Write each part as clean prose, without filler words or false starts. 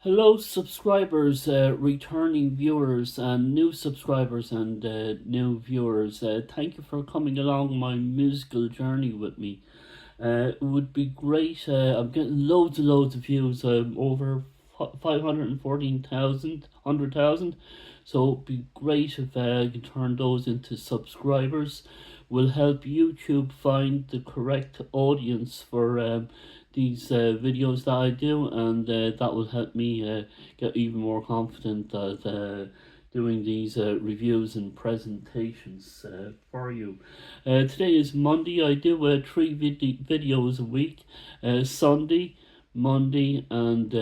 Hello, subscribers, returning viewers, and new subscribers and new viewers. Thank you for coming along my musical journey with me. It would be great. I'm getting loads and loads of views, over 514,000, 100,000. So it'd be great if I can turn those into subscribers. Will help YouTube find the correct audience for these videos that I do, and that will help me get even more confident at doing these reviews and presentations for you. Today is Monday. I do three videos a week: Sunday, Monday, and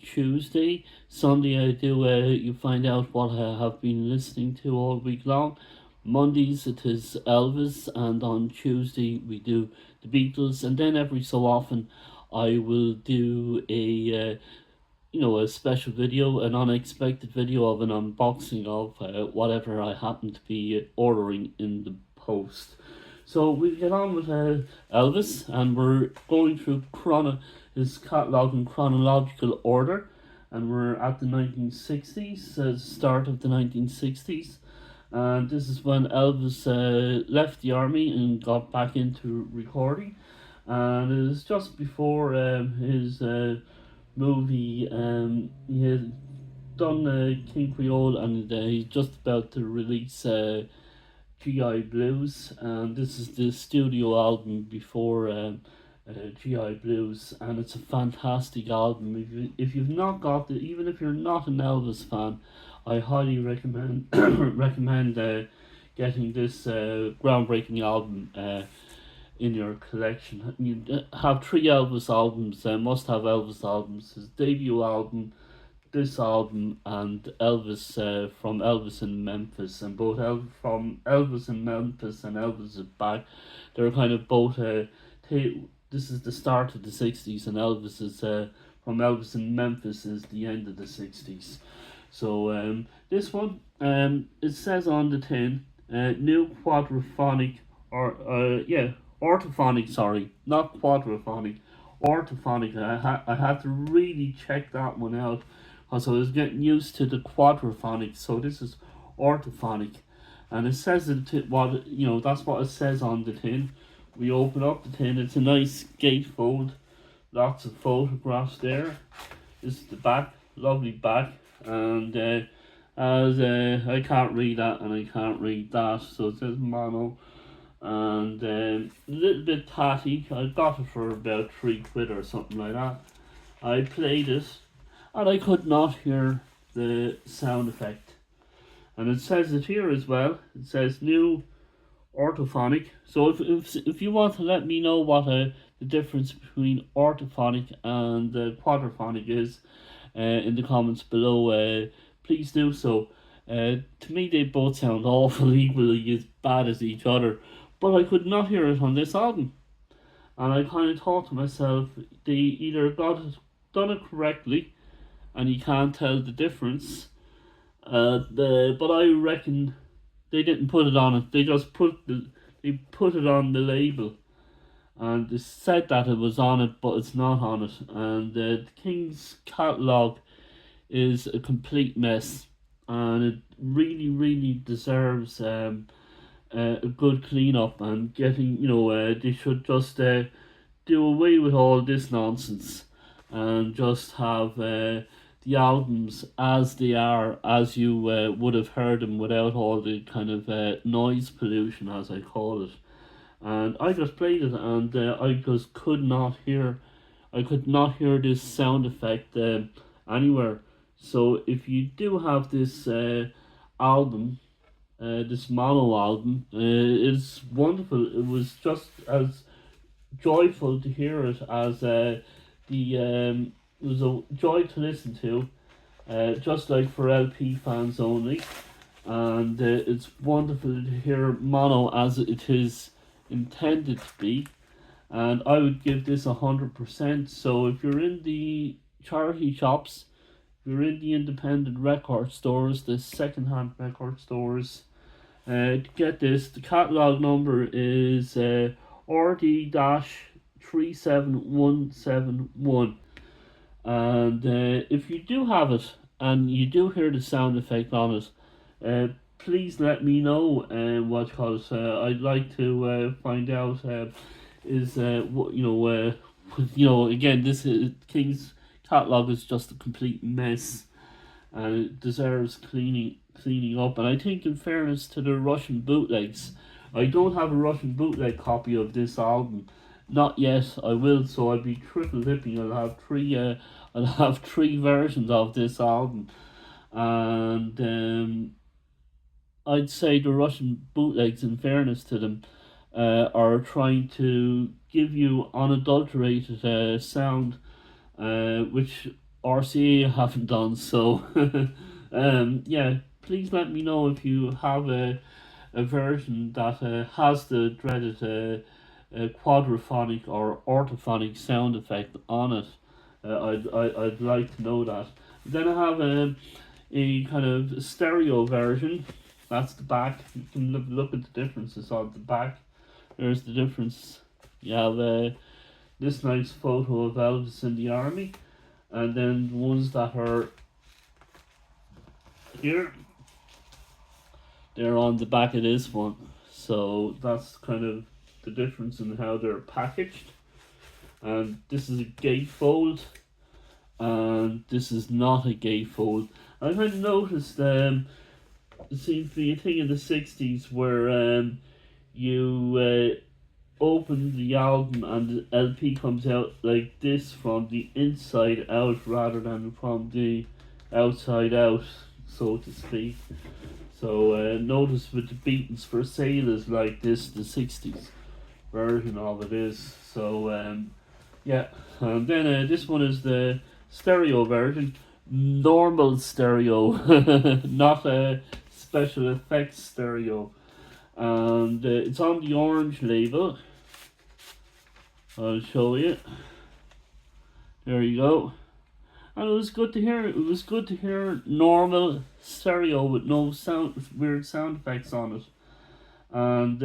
Tuesday. Sunday I do you find out what I have been listening to all week long. Mondays it is Elvis, and on Tuesday we do the Beatles, and then every so often I will do a special video, an unexpected video of an unboxing of whatever I happen to be ordering in the post. So we get on with Elvis, and we're going through his catalogue in chronological order, and we're at the 1960s, start of the 1960s. And this is when Elvis left the army and got back into recording. And it was just before his movie. He had done King Creole, and he's just about to release GI Blues. And this is the studio album before GI Blues, and it's a fantastic album. If you've not got it, even if you're not an Elvis fan, I highly recommend recommend getting this groundbreaking album in your collection. You have three Elvis albums, must have Elvis albums: his debut album, this album, and Elvis from Elvis in Memphis. And both from Elvis in Memphis and Elvis Is Back, they're kind of both this is the start of the 60s, and Elvis is from Elvis in Memphis is the end of the 60s. So this one, it says on the tin, new quadraphonic, or orthophonic, sorry, not quadraphonic, orthophonic. I had to really check that one out because I was getting used to the quadraphonic. So this is orthophonic, and it says that's what it says on the tin. We open up the tin. It's a nice gatefold, lots of photographs there. This is the back, lovely back, and as I can't read that and I can't read that, so it says mono, and a little bit tatty. I got it for about £3 or something like that. I played it, and I could not hear the sound effect. And it says it here as well. It says new orthophonic. So if you want to let me know what the difference between orthophonic and quadraphonic is in the comments below, please do so. To me they both sound awful, equally as bad as each other, but I could not hear it on this album. And I kind of thought to myself, they either done it correctly and you can't tell the difference, but I reckon they didn't put it on it. They just put it on the label, and they said that it was on it, but it's not on it. And the King's catalogue is a complete mess, and it really, really deserves a good cleanup and getting. They should just do away with all this nonsense and just have the albums as they are, as you would have heard them, without all the kind of noise pollution, as I call it. And I just played it, and I just could not hear this sound effect anywhere. So if you do have this album, this mono album, it's wonderful. It was just as joyful to hear it as it was a joy to listen to, just like for LP fans only. And it's wonderful to hear mono as it is intended to be. And I would give this 100%. So if you're in the charity shops, if you're in the independent record stores, the second-hand record stores, to get this, the catalogue number is RD-37171. And if you do have it and you do hear the sound effect on it, please let me know what cause I'd like to find out is what again, this is King's catalog is just a complete mess and it deserves cleaning up. And I think, in fairness to the Russian bootlegs, I don't have a Russian bootleg copy of this album. Not yet. I will. So I'll be triple dipping. I'll have three. I'll have three versions of this album, and I'd say the Russian bootlegs, in fairness to them, are trying to give you unadulterated sound, which RCA haven't done. So, yeah, please let me know if you have a version that has the dreaded quadraphonic or orthophonic sound effect on it. I'd like to know that. Then I have a kind of stereo version. That's the back. You can look at the differences on the back. There's the difference. You have this nice photo of Elvis in the army, and then the ones that are here, they're on the back of this one. So that's kind of the difference in how they're packaged. And this is a gatefold, and this is not a gatefold. I've kind of noticed it seems to be a thing in the 60s where you open the album and the LP comes out like this from the inside out rather than from the outside out, so to speak. So notice with the Beatles for Sale is like this, the 60s version of it is. So yeah, and then this one is the stereo version, normal stereo, not a special effects stereo, and it's on the orange label. I'll show you. There you go. And it was good to hear. It was good to hear normal stereo with no weird sound effects on it. And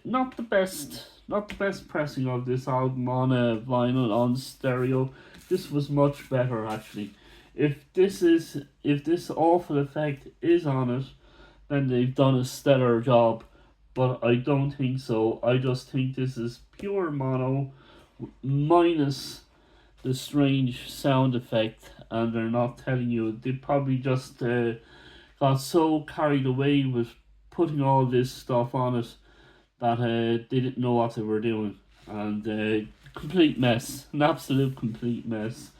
not the best pressing of this album on a vinyl on stereo. This was much better actually. If this awful effect is on it, then they've done a stellar job. But I don't think so. I just think this is pure mono minus the strange sound effect, and they're not telling you. They probably just got so carried away with putting all this stuff on it that they didn't know what they were doing, and complete mess, an absolute complete mess.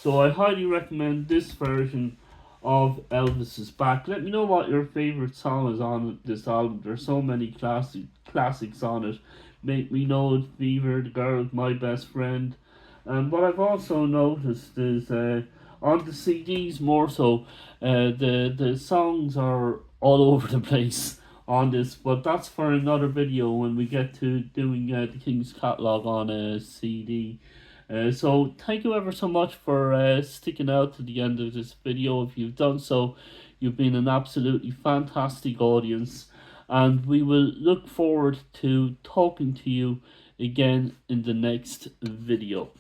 So I highly recommend this version of Elvis Is Back. Let me know what your favourite song is on this album. There's so many classics on it. Make Me Know It's Fever, The Girl's My Best Friend. And what I've also noticed is on the CDs more so, the songs are all over the place on this, but that's for another video when we get to doing the King's Catalogue on a CD. So thank you ever so much for sticking out to the end of this video. If you've done so, you've been an absolutely fantastic audience, and we will look forward to talking to you again in the next video.